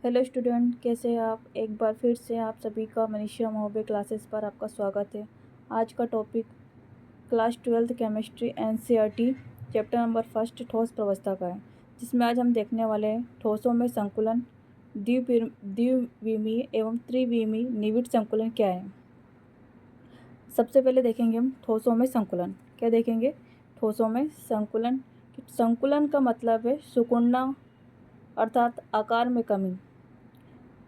Hello student, कैसे हैं आप। एक बार फिर से आप सभी का मनीषा महोबे क्लासेस पर आपका स्वागत है। आज का topic class 12th chemistry NCERT chapter number 1 ठोस प्रवस्था का है, जिसमें आज हम देखने वाले हैं ठोसों में संकुलन, द्विविमीय एवं त्रिविमीय निविड़ संकुलन क्या है। सबसे पहले देखेंगे हम ठोसों में संकुलन। क्या देखेंगे? ठोसों में संकुलन। संकुलन का मतलब है सिकुड़ना, अर्थात आकार में कमी।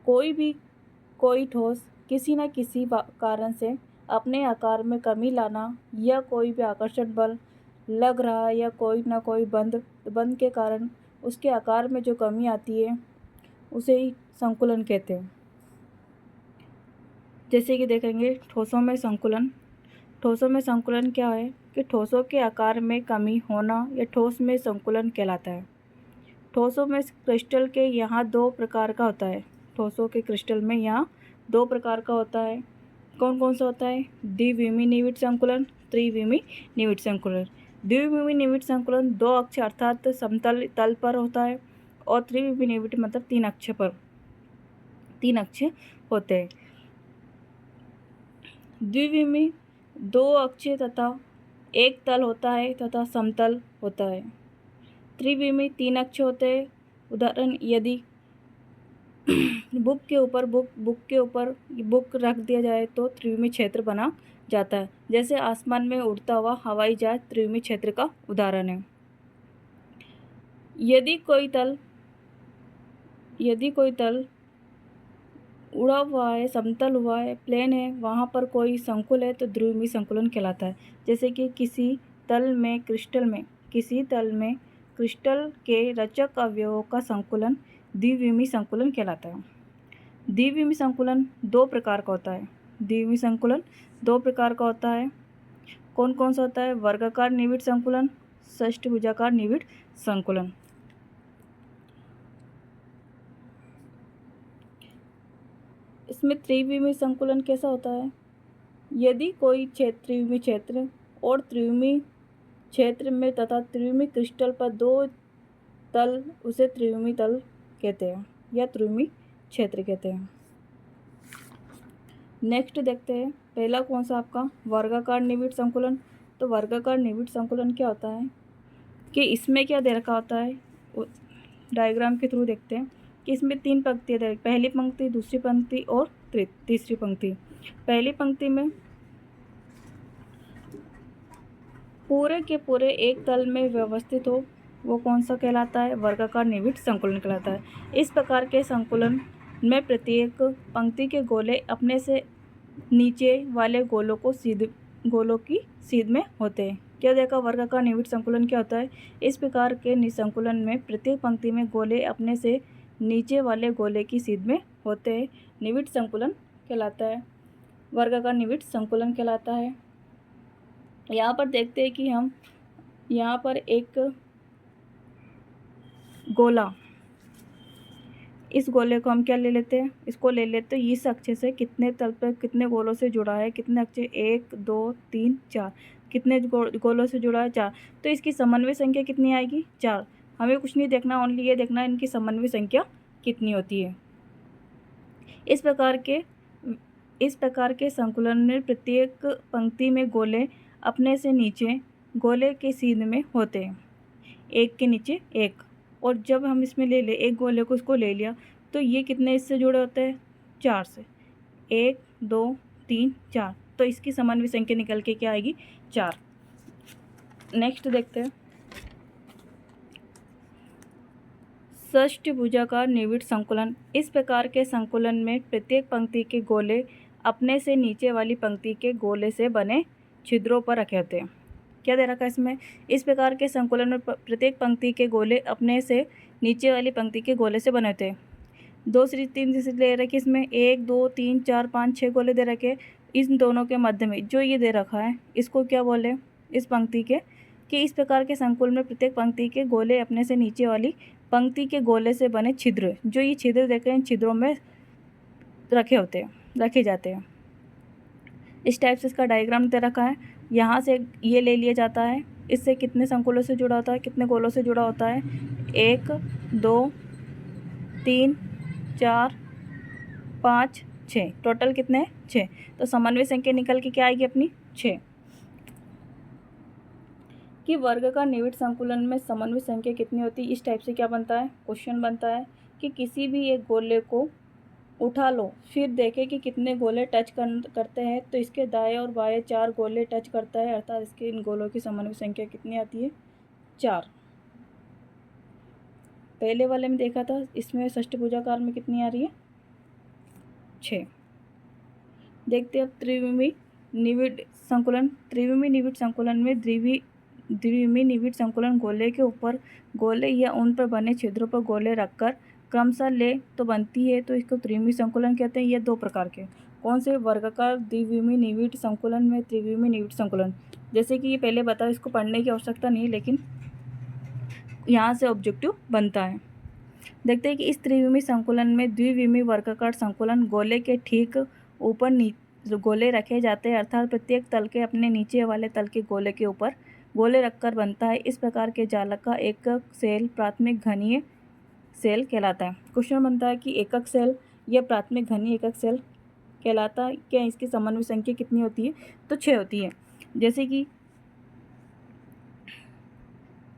कोई ठोस किसी न किसी कारण से अपने आकार में कमी लाना, या कोई भी आकर्षण बल लग रहा है या कोई ना कोई बंध के कारण उसके आकार में जो कमी आती है उसे ही संकुलन कहते हैं। जैसे कि देखेंगे ठोसों में संकुलन। ठोसों में संकुलन क्या है कि ठोसों के आकार में कमी होना या ठोस में संकुलन कहलाता है। ठोसों में क्रिस्टल के यहाँ दो प्रकार का होता है। ठोसों के क्रिस्टल में यहाँ दो प्रकार का होता है। कौन कौन सा होता है? द्विविमीय निविड़ संकुलन, त्रिविमीय निविड़ संकुलन। द्विविमीय निविड़ संकुलन दो अक्ष अर्थात समतल तल पर होता है, और त्रिविमीय निविड़ मतलब तीन अक्ष होते हैं। द्विविमीय दो अक्ष तथा एक तल होता है तथा समतल होता है। त्रिविमीय तीन अक्ष होते हैं। उदाहरण, यदि बुक के ऊपर बुक रख दिया जाए तो त्रिविमीय क्षेत्र बना जाता है। जैसे आसमान में उड़ता हुआ हवाई जहाज त्रिविमीय क्षेत्र का उदाहरण है। यदि कोई तल उड़ा हुआ है, समतल हुआ है, प्लेन है, वहाँ पर कोई संकुल है तो द्विविमीय संकुलन कहलाता है। जैसे कि किसी तल में क्रिस्टल के रचक अवयवों का संकुलन द्विविमीय संकुलन कहलाता है। द्विविमीय संकुलन दो प्रकार का होता है। कौन कौन सा होता है? वर्गाकार निविड़ संकुलन, षष्ठभुजाकार निविड़ संकुलन। इसमें त्रिविमीय संकुलन कैसा होता है? यदि कोई त्रिविमीय क्षेत्र और त्रिविमीय क्षेत्र में तथा त्रिविमीय क्रिस्टल पर दो तल, उसे त्रिविमीय तल कहते हैं या त्रिविमीय क्षेत्र कहते हैं। नेक्स्ट देखते हैं, पहला कौन सा आपका? वर्गाकार निविड़ संकुलन। तो वर्गाकार निविड़ संकुलन क्या होता है कि इसमें क्या दे रखा होता है, डायग्राम के थ्रू देखते हैं कि इसमें तीन पंक्तियाँ दे रखी, पहली पंक्ति, दूसरी पंक्ति और तीसरी पंक्ति। पहली पंक्ति में पूरे के पूरे एक तल में व्यवस्थित हो, वो कौन सा कहलाता है? वर्गाकार निविड़ संकुलन कहलाता है। इस प्रकार के संकुलन में प्रत्येक पंक्ति के गोले अपने से नीचे वाले गोलों की सीध में होते हैं। क्या देखा? वर्गाकार निविड़ संकुलन क्या होता है? इस प्रकार के संकुलन में प्रत्येक पंक्ति में गोले अपने से नीचे वाले गोले की सीध में होते हैं। निविड़ संकुलन कहलाता है, वर्गाकार निविड़ संकुलन कहलाता है। यहाँ पर देखते हैं कि हम यहाँ पर एक गोला, इस गोले को हम क्या ले लेते हैं? इसको ले लेते हैं इस अक्ष से कितने तल पर कितने गोलों से जुड़ा है, कितने अक्ष? 1 2 3 4। कितने गोलों से जुड़ा है? 4। तो इसकी समन्वय संख्या कितनी आएगी? 4। हमें कुछ नहीं देखना, ओनली ये देखना है इनकी समन्वय संख्या कितनी होती है। इस प्रकार के संकुलन में प्रत्येक पंक्ति में गोले अपने से नीचे गोले के सीध में होते हैं, एक के नीचे एक। और जब हम इसमें ले ले एक गोले को, इसको ले लिया, तो ये कितने इससे जुड़े होते हैं? 4 से। 1 2 3 4। तो इसकी समन्वय संख्या निकल के क्या आएगी? 4। नेक्स्ट देखते हैं, षष्ठभुजाकार निविड़ संकुलन। इस प्रकार के संकुलन में प्रत्येक पंक्ति के गोले अपने से नीचे वाली पंक्ति के गोले से बने छिद्रों पर रखे होते हैं। क्या दे रखा है इसमें? इस प्रकार के संकुलन में प्रत्येक पंक्ति के गोले अपने से नीचे वाली पंक्ति के गोले से बने होते हैं। 2 से 3 दे रखे इसमें, 1 2 3 4 5 6 गोले दे रखे। इन दोनों के मध्य में जो ये दे रखा है, इसको क्या बोले? इस पंक्ति के, कि इस प्रकार के संकुल में प्रत्येक पंक्ति के गोले अपने से नीचे वाली पंक्ति के गोले से बने छिद्र, जो ये छिद्र देखे हैं, इन छिद्रों में रखे जाते हैं। इस टाइप से इसका डायग्राम दे रखा है। यहाँ से ये ले लिया जाता है, इससे कितने संकुलों से जुड़ा होता है, कितने गोलों से जुड़ा होता है? 1 2 3 4 5 6, टोटल कितने हैं 6। तो समन्वय संख्या निकल के क्या आएगी अपनी 6। कि वर्ग का निविड़ संकुलन में समन्वय संख्या कितनी होती है, इस टाइप से क्या बनता है, क्वेश्चन बनता है कि किसी भी एक गोले को उठा लो, फिर देखें कि कितने गोले टच करते हैं। तो इसके दाएं और बाएं 4 गोले टच करता है, अर्थात इसके इन गोलों की समन्वय संख्या कितनी आती है 4। पहले वाले में देखा था, इसमें षष्ठभुजाकार में कितनी आ रही है 6। देखते हैं अब त्रिविमी निविड़ संकुलन। त्रिविमी निविड़ संकुलन में द्विविमी निविड़ संकुलन गोले के ऊपर गोले या उन पर बने छिद्रों पर गोले रखकर क्रमशः ले तो बनती है, तो इसको त्रिविमी संकुलन कहते हैं। ये 2 प्रकार के कौन से, वर्गाकार द्विविमी निविड़ संकुलन में त्रिविमी निविड़ संकुलन। जैसे कि ये पहले बताओ, इसको पढ़ने की आवश्यकता नहीं, लेकिन यहाँ से ऑब्जेक्टिव बनता है। देखते हैं कि इस त्रिविमी संकुलन में द्विविमी वर्गाकार संकुलन गोले के ठीक ऊपर गोले रखे जाते हैं, अर्थात प्रत्येक तल के अपने नीचे वाले तल के गोले के ऊपर गोले रखकर बनता है। इस प्रकार के जालक का एकक सेल प्राथमिक घनीय सेल कहलाता है। क्वेश्चन बनता है कि एकक सेल या प्राथमिक घनीय एकक सेल कहलाता है क्या, इसकी समन्वय संख्या कितनी होती है, तो 6 होती है। जैसे कि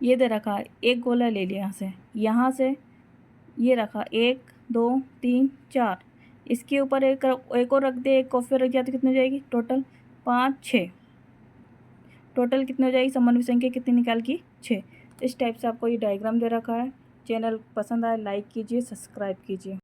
ये दे रखा है, एक गोला ले लिया यहाँ से ये रखा 1 2 3 4, इसके ऊपर एक और रख दे, एक कॉफी रख दिया, तो कितनी हो जाएगी टोटल 5 6। टोटल कितनी हो जाएगी समन्वय संख्या कितनी निकाल की 6। इस टाइप से आपको ये डायग्राम दे रखा है। चैनल पसंद आए लाइक कीजिए, सब्सक्राइब कीजिए।